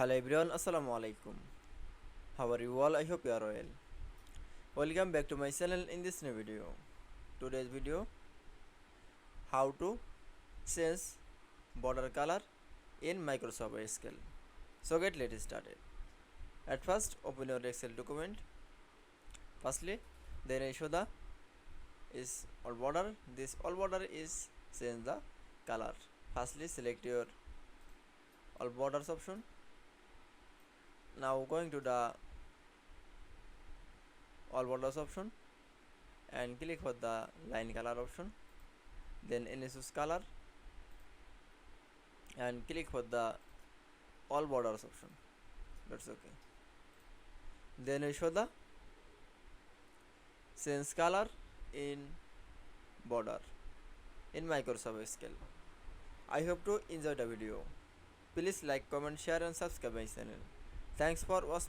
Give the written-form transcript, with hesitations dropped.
Hello everyone, Assalamu Walaikum. How are you all? I hope you are well. Welcome back to my channel in this new video. Today's video, how to change border color in Microsoft Excel. So let's started. At first, open your Excel document. Firstly, then I show the is all border. This all border is change the color. Firstly, select your all borders option. Now going to the all borders option and click for the line color option, then choose color and click for the all borders option. That's okay. Then we show the change color in border in Microsoft Excel. I hope to enjoy the video. Please like, comment, share and subscribe my channel. Thanks for watching.